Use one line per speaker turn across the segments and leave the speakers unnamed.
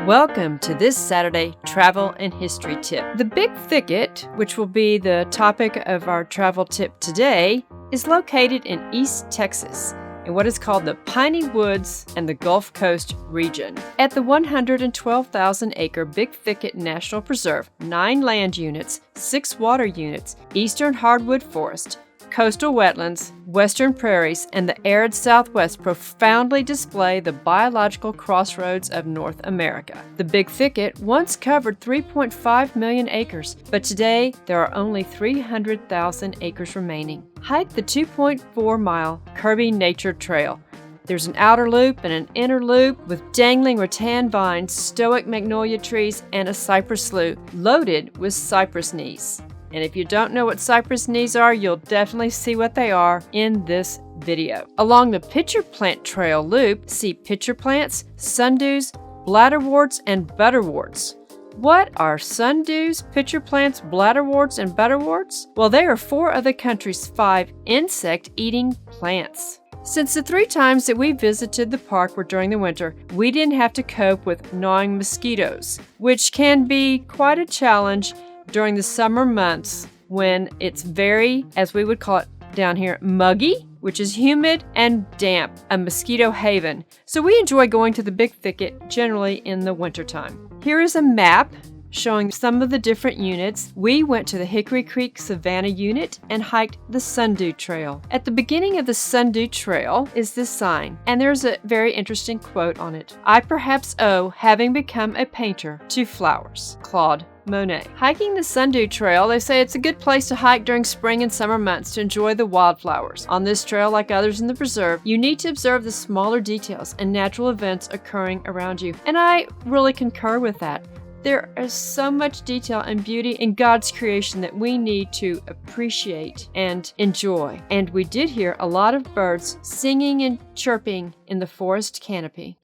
Welcome to this Saturday travel and history tip. The Big Thicket, which will be the topic of our travel tip today, is located in East Texas in what is called the Piney Woods and the Gulf Coast region. At the 112,000-acre Big Thicket National Preserve, 9 land units, 6 water units, eastern hardwood forest, coastal wetlands, western prairies, and the arid southwest profoundly display the biological crossroads of North America. The Big Thicket once covered 3.5 million acres, but today there are only 300,000 acres remaining. Hike the 2.4-mile Kirby Nature Trail. There's an outer loop and an inner loop with dangling rattan vines, stoic magnolia trees, and a cypress slough loaded with cypress knees. And if you don't know what cypress knees are, you'll definitely see what they are in this video. Along the pitcher plant trail loop, see pitcher plants, sundews, bladderworts, and butterworts. What are sundews, pitcher plants, bladderworts, and butterworts? Well, they are 4 of the country's 5 insect-eating plants. Since the 3 times that we visited the park were during the winter, we didn't have to cope with gnawing mosquitoes, which can be quite a challenge during the summer months when it's very, as we would call it down here, muggy, which is humid and damp, a mosquito haven. So we enjoy going to the Big Thicket generally in the wintertime. Here is a map showing some of the different units. We went to the Hickory Creek Savannah unit and hiked the Sundew Trail. At the beginning of the Sundew Trail is this sign, and there's a very interesting quote on it. "I perhaps owe having become a painter to flowers." Claude Monet. Hiking the Sundew Trail, they say it's a good place to hike during spring and summer months to enjoy the wildflowers. On this trail, like others in the preserve, you need to observe the smaller details and natural events occurring around you. And I really concur with that. There is so much detail and beauty in God's creation that we need to appreciate and enjoy. And we did hear a lot of birds singing and chirping in the forest canopy.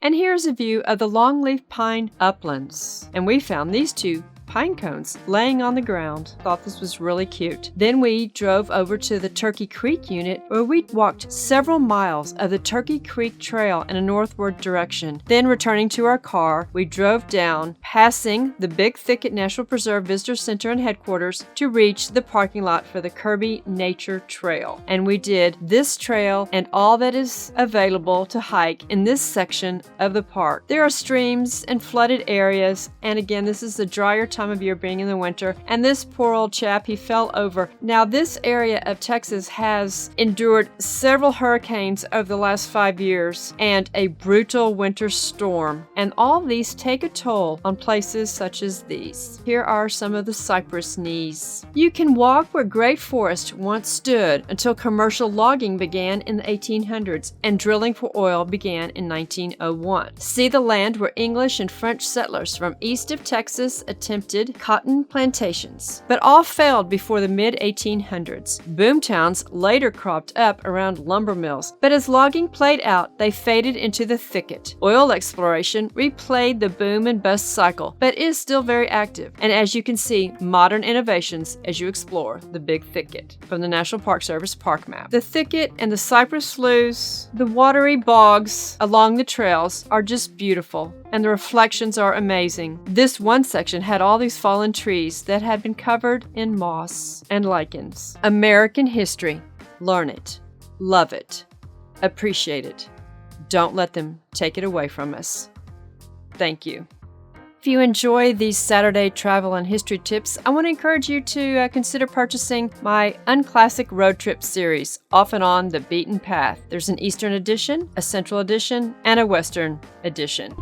And here's a view of the longleaf pine uplands. And we found these 2 pine cones laying on the ground. Thought this was really cute. Then we drove over to the Turkey Creek unit where we walked several miles of the Turkey Creek Trail in a northward direction. Then returning to our car, we drove down, passing the Big Thicket National Preserve Visitor Center and headquarters to reach the parking lot for the Kirby Nature Trail. And we did this trail and all that is available to hike in this section of the park. There are streams and flooded areas, and again, this is the drier time of year being in the winter, and this poor old chap, he fell over. Now, this area of Texas has endured several hurricanes over the last 5 years and a brutal winter storm, and all these take a toll on places such as these. Here are some of the cypress knees. You can walk where great forest once stood until commercial logging began in the 1800s and drilling for oil began in 1901. See the land where English and French settlers from east of Texas attempted cotton plantations, but all failed before the mid-1800s. Boomtowns later cropped up around lumber mills, but as logging played out, they faded into the thicket. Oil exploration replayed the boom and bust cycle, but is still very active. And as you can see, modern innovations as you explore the Big Thicket from the National Park Service park map. The thicket and the cypress sloughs, the watery bogs along the trails are just beautiful, and the reflections are amazing. This one section had all these fallen trees that had been covered in moss and lichens. American history. Learn it. Love it. Appreciate it. Don't let them take it away from us. Thank you. If you enjoy these Saturday travel and history tips, I want to encourage you to consider purchasing my Unclassic Road Trip series, Off and On the Beaten Path. There's an Eastern edition, a Central edition, and a Western edition.